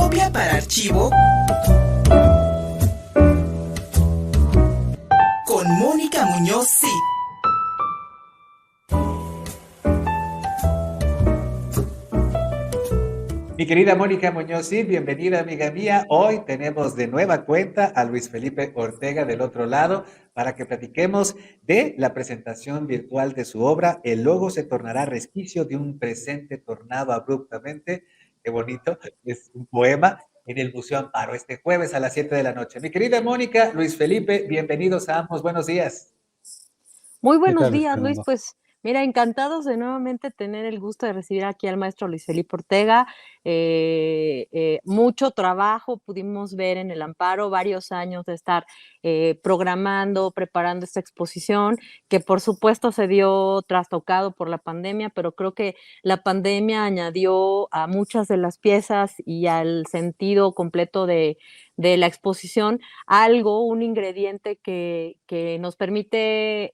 Copia para archivo con Mónica Muñoz Cid. Mi querida Mónica Muñoz Cid, bienvenida amiga mía. Hoy tenemos de nueva cuenta a Luis Felipe Ortega del otro lado para que platiquemos de la presentación virtual de su obra El logo se tornará resquicio de un presente tornado abruptamente. Qué bonito, es un poema en el Museo Amparo este jueves a las 7 de la noche. Mi querida Mónica, Luis Felipe, bienvenidos a ambos, buenos días. Muy ¿Qué buenos tal, días, Luis. Fernando? Pues mira, encantados de nuevamente tener el gusto de recibir aquí al maestro Luis Felipe Ortega. Mucho trabajo pudimos ver en el Amparo, varios años de estar programando, preparando esta exposición, que por supuesto se dio trastocado por la pandemia, pero creo que la pandemia añadió a muchas de las piezas y al sentido completo de la exposición algo, un ingrediente que nos permite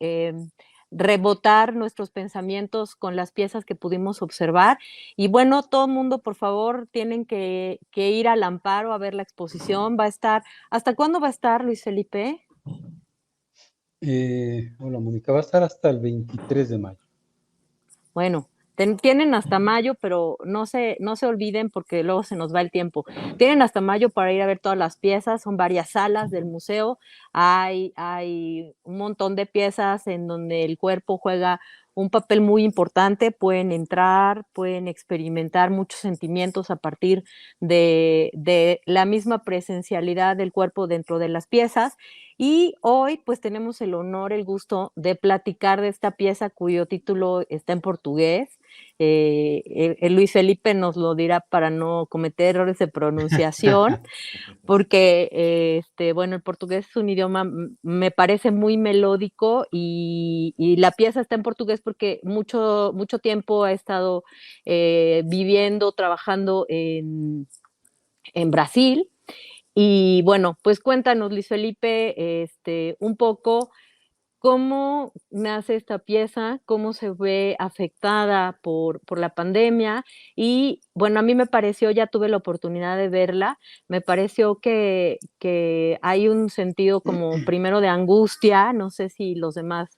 rebotar nuestros pensamientos con las piezas que pudimos observar. Y bueno, todo el mundo, por favor, tienen que ir al Amparo a ver la exposición. Va a estar, ¿hasta cuándo va a estar, Luis Felipe? Hola, Mónica. Va a estar hasta el 23 de mayo. Bueno, tienen hasta mayo, pero no se olviden porque luego se nos va el tiempo. Tienen hasta mayo para ir a ver todas las piezas, son varias salas del museo, hay un montón de piezas en donde el cuerpo juega un papel muy importante, pueden entrar, pueden experimentar muchos sentimientos a partir de la misma presencialidad del cuerpo dentro de las piezas. Y hoy pues tenemos el honor, el gusto de platicar de esta pieza cuyo título está en portugués. El Luis Felipe nos lo dirá para no cometer errores de pronunciación, porque bueno, el portugués es un idioma, me parece muy melódico y la pieza está en portugués porque mucho tiempo ha estado viviendo, trabajando en Brasil. Y bueno, pues cuéntanos, Luis Felipe, un poco cómo nace esta pieza, cómo se ve afectada por la pandemia. Y bueno, a mí me pareció, ya tuve la oportunidad de verla, me pareció que hay un sentido como primero de angustia, no sé si los demás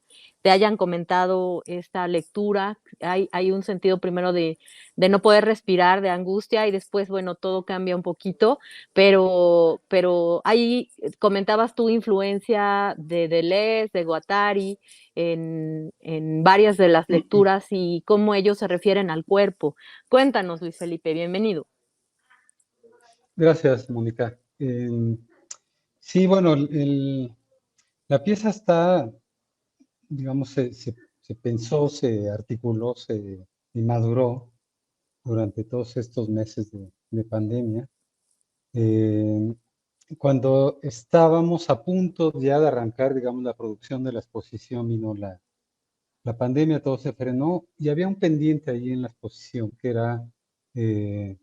te hayan comentado esta lectura, hay un sentido primero de no poder respirar, de angustia, y después, bueno, todo cambia un poquito, pero ahí comentabas tu influencia de Deleuze, de Guattari, en varias de las lecturas y cómo ellos se refieren al cuerpo. Cuéntanos, Luis Felipe, bienvenido. Gracias, Mónica. Sí, bueno, la pieza está, digamos, se pensó, se articuló, y maduró durante todos estos meses de pandemia. Eh, Cuando estábamos a punto ya de arrancar, digamos, la producción de la exposición, vino la pandemia, todo se frenó y había un pendiente allí en la exposición que era, eh,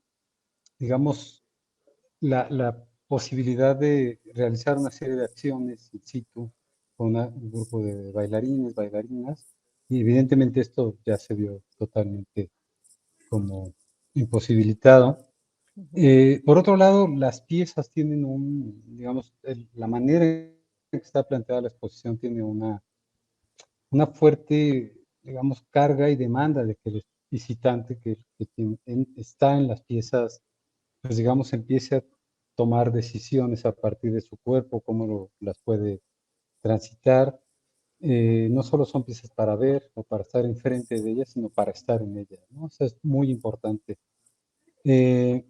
digamos, la posibilidad de realizar una serie de acciones in situ con un grupo de bailarines, bailarinas, y evidentemente esto ya se vio totalmente como imposibilitado. Por otro lado, las piezas tienen digamos, la manera en que está planteada la exposición tiene una fuerte, digamos, carga y demanda de que el visitante está en las piezas, pues digamos, empiece a tomar decisiones a partir de su cuerpo, cómo las puede transitar. No solo son piezas para ver o para estar enfrente de ellas, sino para estar en ellas, ¿no? Eso es muy importante. Eh,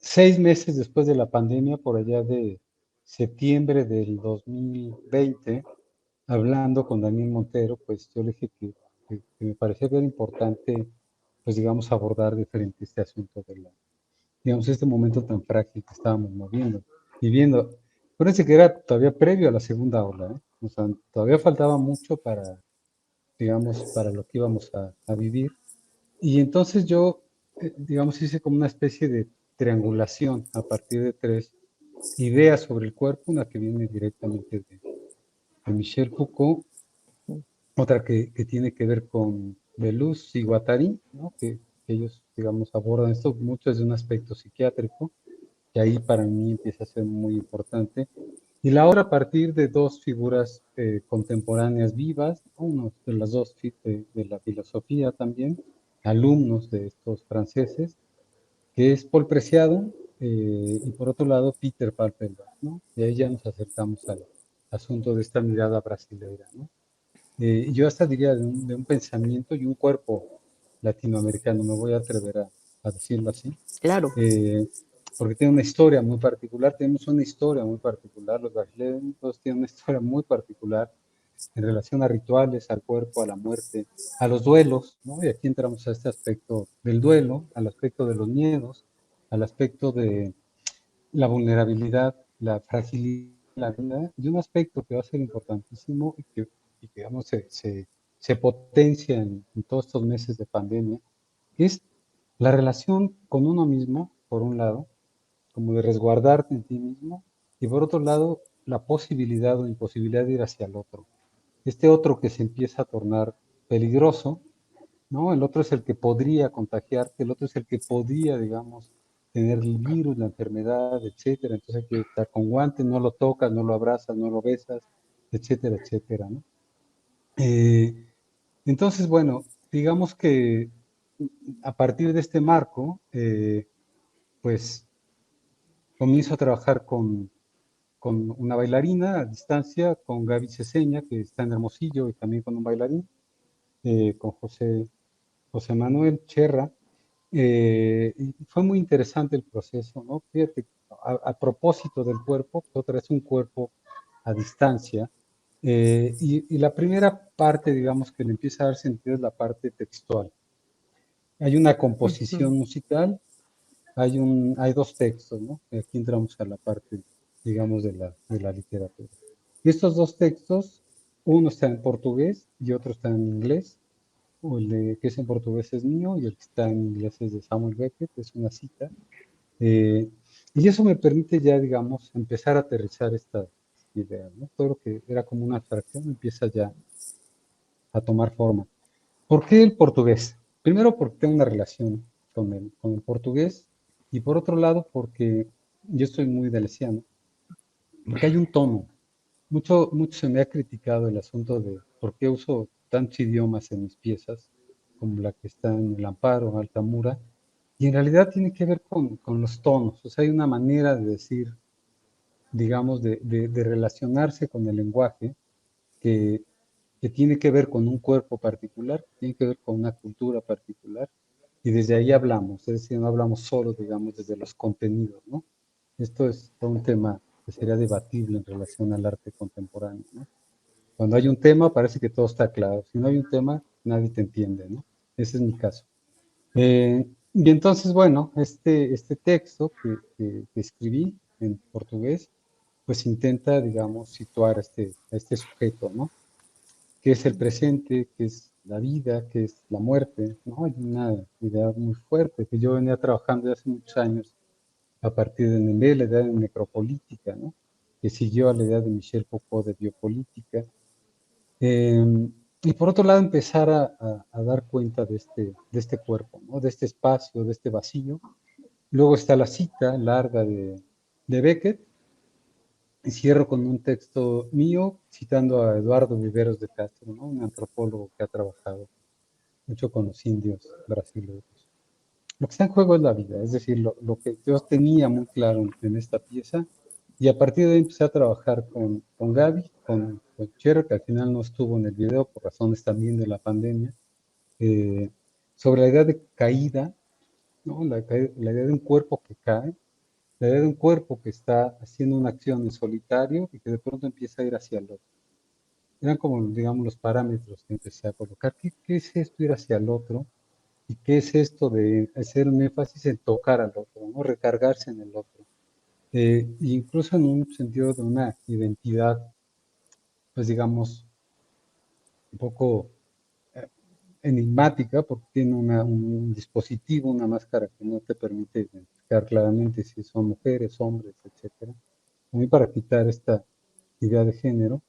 6 meses después de la pandemia, por allá de septiembre del 2020, hablando con Daniel Montero, pues yo le dije que me parecía bien importante, pues digamos, abordar diferente este asunto digamos, este momento tan frágil que estábamos viviendo. Acuérdense que era todavía previo a la segunda ola, ¿eh? O sea, todavía faltaba mucho para, digamos, para lo que íbamos a vivir. Y entonces yo, digamos, hice como una especie de triangulación a partir de tres ideas sobre el cuerpo, una que viene directamente de Michel Foucault, otra que tiene que ver con Deleuze y Guattari, ¿no? Que ellos, digamos, abordan esto mucho desde un aspecto psiquiátrico, que ahí para mí empieza a ser muy importante. Y la obra a partir de dos figuras contemporáneas vivas, uno de las dos de la filosofía también, alumnos de estos franceses, que es Paul Preciado y por otro lado Peter Palpelbach, ¿no? Y ahí ya nos acercamos al asunto de esta mirada brasileña, ¿no? Yo hasta diría de un pensamiento y un cuerpo latinoamericano, me voy a atrever a decirlo así, Claro. eh, porque tiene una historia muy particular, tenemos una historia muy particular, los brasileños tienen una historia muy particular en relación a rituales, al cuerpo, a la muerte, a los duelos, ¿no? Y aquí entramos a este aspecto del duelo, al aspecto de los miedos, al aspecto de la vulnerabilidad, la fragilidad de la vida, y un aspecto que va a ser importantísimo y que digamos, se potencia en todos estos meses de pandemia, que es la relación con uno mismo, por un lado, como de resguardarte en ti mismo, y por otro lado, la posibilidad o imposibilidad de ir hacia el otro. Este otro que se empieza a tornar peligroso, ¿no? El otro es el que podría contagiarte, el otro es el que podría, digamos, tener el virus, la enfermedad, etcétera. Entonces hay que estar con guantes, no lo tocas, no lo abrazas, no lo besas, etcétera, etcétera, ¿no? Eh, entonces, bueno, digamos que a partir de este marco, pues comienzo a trabajar con una bailarina a distancia, con Gaby Ceseña, que está en Hermosillo, y también con un bailarín, con José Manuel Cherra. Y fue muy interesante el proceso, ¿no? Fíjate, a propósito del cuerpo, otra es un cuerpo a distancia. Y la primera parte, digamos, que le empieza a dar sentido es la parte textual. Hay una Ujú. composición musical, hay dos textos, ¿no? Aquí entramos a la parte, digamos, de la literatura. Y estos dos textos, uno está en portugués y otro está en inglés. O el que es en portugués es mío y el que está en inglés es de Samuel Beckett, es una cita. Eh, y eso me permite ya, digamos, empezar a aterrizar esta idea, ¿no? Todo lo que era como una abstracción empieza ya a tomar forma. ¿Por qué el portugués? Primero porque tengo una relación con el portugués y por otro lado porque yo estoy muy delesiano, porque hay un tono. Mucho se me ha criticado el asunto de por qué uso tantos idiomas en mis piezas, como la que está en el Amparo, Altamura, y en realidad tiene que ver con los tonos. O sea, hay una manera de decir, digamos, de relacionarse con el lenguaje que, que tiene que ver con un cuerpo particular, tiene que ver con una cultura particular, y desde ahí hablamos, es decir, no hablamos solo, digamos, desde los contenidos, ¿no? Esto es todo un tema que sería debatible en relación al arte contemporáneo, ¿no? Cuando hay un tema parece que todo está claro, si no hay un tema nadie te entiende, ¿no? Ese es mi caso. Y entonces, bueno, este texto que escribí en portugués, pues intenta, digamos, situar a este sujeto, ¿no? ¿Qué es el presente? ¿Qué es la vida? ¿Qué es la muerte? ¿No? Hay una idea muy fuerte que yo venía trabajando desde hace muchos años a partir de Nemé, la idea de necropolítica, ¿no? Que siguió a la idea de Michel Foucault de biopolítica. Y por otro lado, empezar a dar cuenta de este cuerpo, ¿no? De este espacio, de este vacío. Luego está la cita larga de Beckett, y cierro con un texto mío citando a Eduardo Viveros de Castro, ¿no? Un antropólogo que ha trabajado mucho con los indios brasileños. Lo que está en juego es la vida, es decir, lo que yo tenía muy claro en esta pieza, y a partir de ahí empecé a trabajar con Gaby, con Chero, que al final no estuvo en el video por razones también de la pandemia, eh, sobre la idea de caída, ¿no? La idea de un cuerpo que cae, la idea de un cuerpo que está haciendo una acción en solitario y que de pronto empieza a ir hacia el otro. Eran como, digamos, los parámetros que empecé a colocar. ¿Qué es esto ir hacia el otro? ¿Y qué es esto de hacer un énfasis en tocar al otro, ¿no? Recargarse en el otro? Incluso en un sentido de una identidad, pues digamos, un poco eh, enigmática, porque tiene un dispositivo, una máscara que no te permite identificar claramente si son mujeres, hombres, etcétera. A mí para quitar esta idea de género.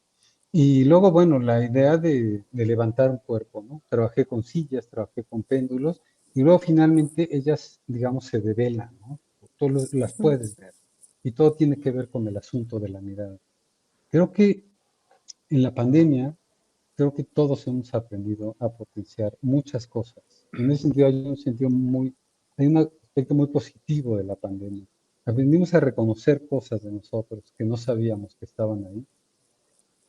Y luego, bueno, la idea de levantar un cuerpo, ¿no? Trabajé con sillas, trabajé con péndulos, y luego finalmente ellas, digamos, se develan, ¿no? las puedes ver. Y todo tiene que ver con el asunto de la mirada. Creo que en la pandemia, creo que todos hemos aprendido a potenciar muchas cosas. En ese sentido hay un aspecto muy positivo de la pandemia. Aprendimos a reconocer cosas de nosotros que no sabíamos que estaban ahí.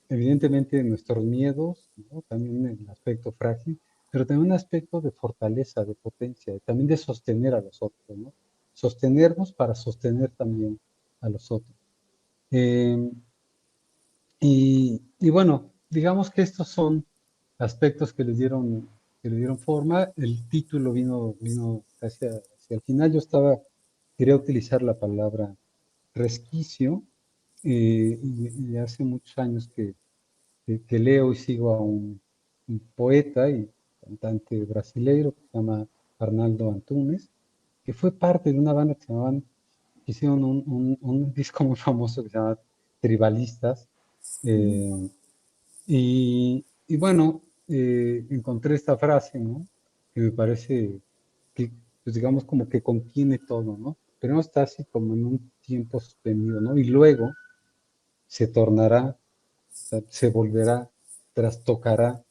Evidentemente nuestros miedos, ¿no? También el aspecto frágil, pero también un aspecto de fortaleza, de potencia, también de sostener a los otros, ¿no? Sostenernos para sostener también a los otros. Eh, y bueno, digamos que estos son aspectos que le dieron forma. El título vino hacia el final. Quería utilizar la palabra resquicio, y hace muchos años que leo y sigo a un poeta y cantante brasileiro que se llama Arnaldo Antunes, que fue parte de una banda que hicieron un disco muy famoso que se llama Tribalistas. eh, y bueno, encontré esta frase, ¿no? Que me parece que, pues digamos, como que contiene todo, ¿no? Pero no está así como en un tiempo suspendido, ¿no? Y luego se tornará, se volverá, trastocará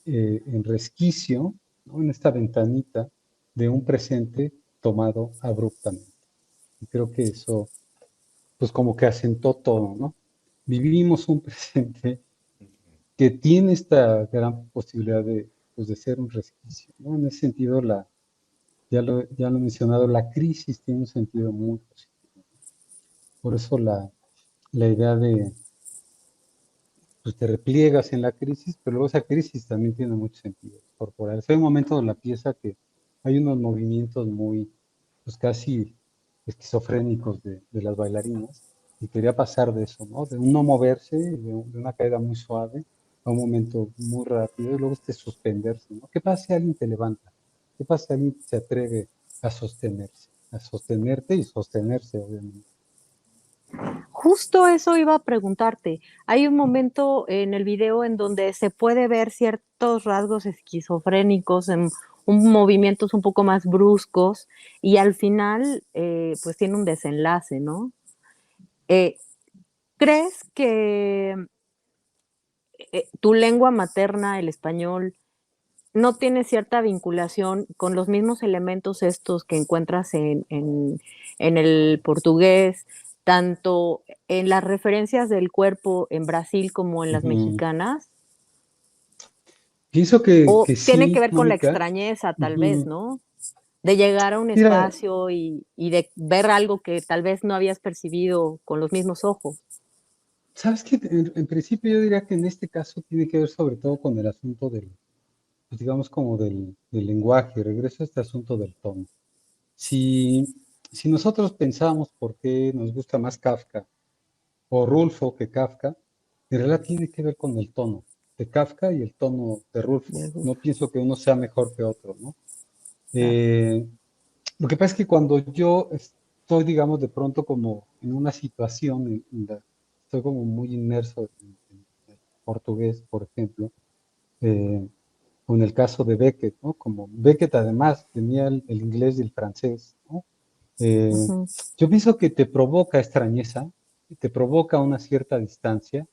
en resquicio, ¿no? En esta ventanita de un presente tomado abruptamente. Y creo que eso, pues como que asentó todo, ¿no? Vivimos un presente que tiene esta gran posibilidad pues de ser un resquicio, ¿no? En ese sentido, ya lo he mencionado, la crisis tiene un sentido muy positivo. Por eso la idea de, pues te repliegas en la crisis, pero luego esa crisis también tiene muchos sentidos corporales. Hay un momento de la pieza que hay unos movimientos muy, pues casi esquizofrénicos de las bailarinas, y quería pasar de eso, ¿no? De un no moverse, de una caída muy suave, a un momento muy rápido, y luego suspenderse, ¿no? ¿Qué pasa si alguien te levanta? ¿Qué pasa si alguien se atreve a sostenerse? A sostenerte y sostenerse, obviamente. Justo eso iba a preguntarte. Hay un momento en el video en donde se puede ver ciertos rasgos esquizofrénicos, en movimientos un poco más bruscos, y al final, pues tiene un desenlace, ¿no? Eh, ¿Crees que tu lengua materna, el español, no tiene cierta vinculación con los mismos elementos estos que encuentras en el portugués, tanto en las referencias del cuerpo en Brasil como en las Ujú. mexicanas? Pienso ¿O que tiene que sí, ver con la Mónica. extrañeza, tal vez, Ujú. ¿no? De llegar a un Mira, espacio y de ver algo que tal vez no habías percibido con los mismos ojos. sabes que en principio yo diría que en este caso tiene que ver sobre todo con el asunto pues digamos como del lenguaje. Regreso a este asunto del tono. Si, si nosotros pensamos por qué nos gusta más Kafka o Rulfo que Kafka, en realidad tiene que ver con el tono de Kafka y el tono de Rulfo. No pienso que uno sea mejor que otro, ¿no? Claro. Eh, lo que pasa es que cuando yo estoy, digamos, de pronto como en una situación, estoy como muy inmerso en el portugués, por ejemplo, eh, o en el caso de Beckett, ¿no? Como Beckett además tenía el inglés y el francés, ¿no? Eh, Ujú. yo pienso que te provoca extrañeza, te provoca una cierta distancia,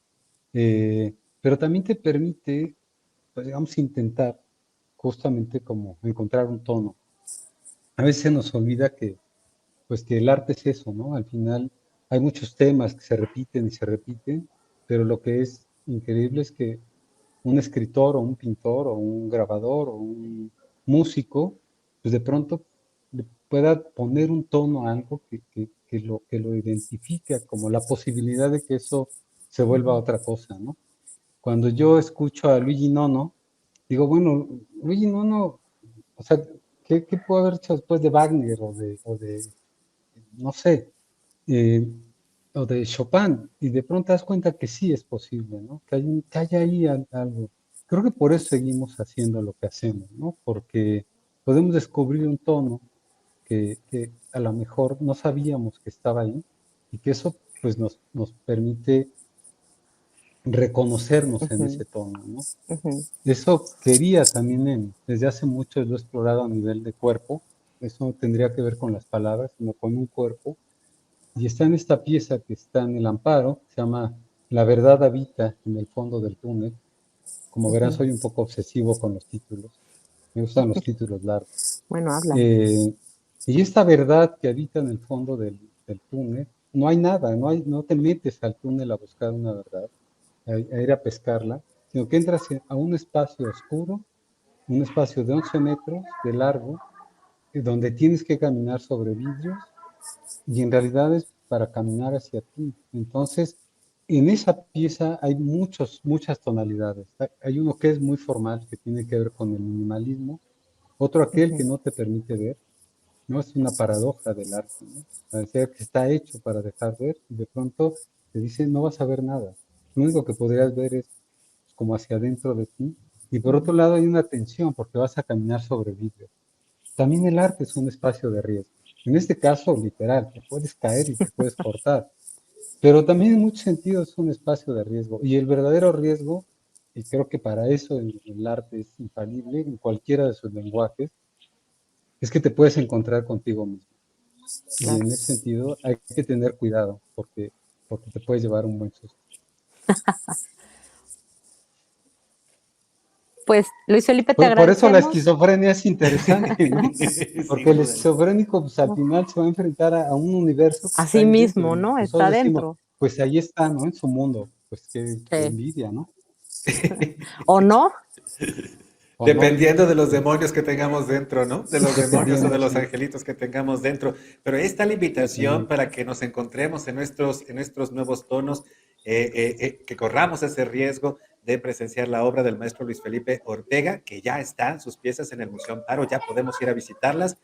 pero también te permite, pues digamos, intentar justamente como encontrar un tono. A veces se nos olvida pues que el arte es eso, ¿no? Al final hay muchos temas que se repiten y se repiten, pero lo que es increíble es que un escritor o un pintor o un grabador o un músico, pues de pronto le pueda poner un tono a algo que lo identifica como la posibilidad de que eso se vuelva otra cosa, ¿no? Cuando yo escucho a Luigi Nono, digo, bueno, Luigi Nono, o sea, ¿qué pudo haber hecho después de Wagner o de no sé, eh, o de Chopin? Y de pronto te das cuenta que sí es posible, ¿no? Que hay ahí algo. Creo que por eso seguimos haciendo lo que hacemos, ¿no? Porque podemos descubrir un tono que a lo mejor no sabíamos que estaba ahí, y que eso pues nos permite reconocernos en Ujú, ese tono, ¿no? ujú. Eso quería también desde hace mucho, lo he explorado a nivel de cuerpo, eso tendría que ver con las palabras, sino con un cuerpo. Y está en esta pieza que está en el Amparo, se llama La verdad habita en el fondo del túnel. Como verán, Ujú. soy un poco obsesivo con los títulos. Me gustan los títulos largos. Bueno, habla. Y esta verdad que habita en el fondo del túnel, no hay nada, no te metes al túnel a buscar una verdad, a ir a pescarla, sino que entras a un espacio oscuro, un espacio de 11 metros de largo, donde tienes que caminar sobre vidrios y en realidad es para caminar hacia ti. Entonces, en esa pieza hay muchas tonalidades. Hay uno que es muy formal, que tiene que ver con el minimalismo, otro aquel que Ujú. no te permite ver, ¿no? Es una paradoja del arte, ¿no? Parecía que está hecho para dejar ver y de pronto te dice no vas a ver nada. Lo único que podrías ver es como hacia adentro de ti. Y por otro Ujú. lado hay una tensión porque vas a caminar sobre vidrio. También el arte es un espacio de riesgo. En este caso, literal, te puedes caer y te puedes cortar. Pero también en muchos sentidos es un espacio de riesgo. Y el verdadero riesgo, y creo que para eso el arte es infalible en cualquiera de sus lenguajes, es que te puedes encontrar contigo mismo. Y Claro. en ese sentido hay que tener cuidado porque te puedes llevar un buen susto. Pues, Luis Felipe, te Por eso la agradecemos. esquizofrenia es interesante, ¿no? Porque Sin el duda. esquizofrénico, pues al No, final se va a enfrentar a un universo que está así ahí dentro mismo, y ¿no? Está nosotros decimos, dentro. pues ahí está, ¿no? En su mundo, pues qué Sí. envidia, ¿no? ¿O no? O no, Dependiendo de los demonios que tengamos dentro, ¿no? De los demonios o de dependiendo, los sí. angelitos que tengamos dentro. Pero esta la invitación Sí. para que nos encontremos en nuestros nuevos tonos, que corramos ese riesgo de presenciar la obra del maestro Luis Felipe Ortega, que ya están sus piezas en el Museo Amparo, ya podemos ir a visitarlas.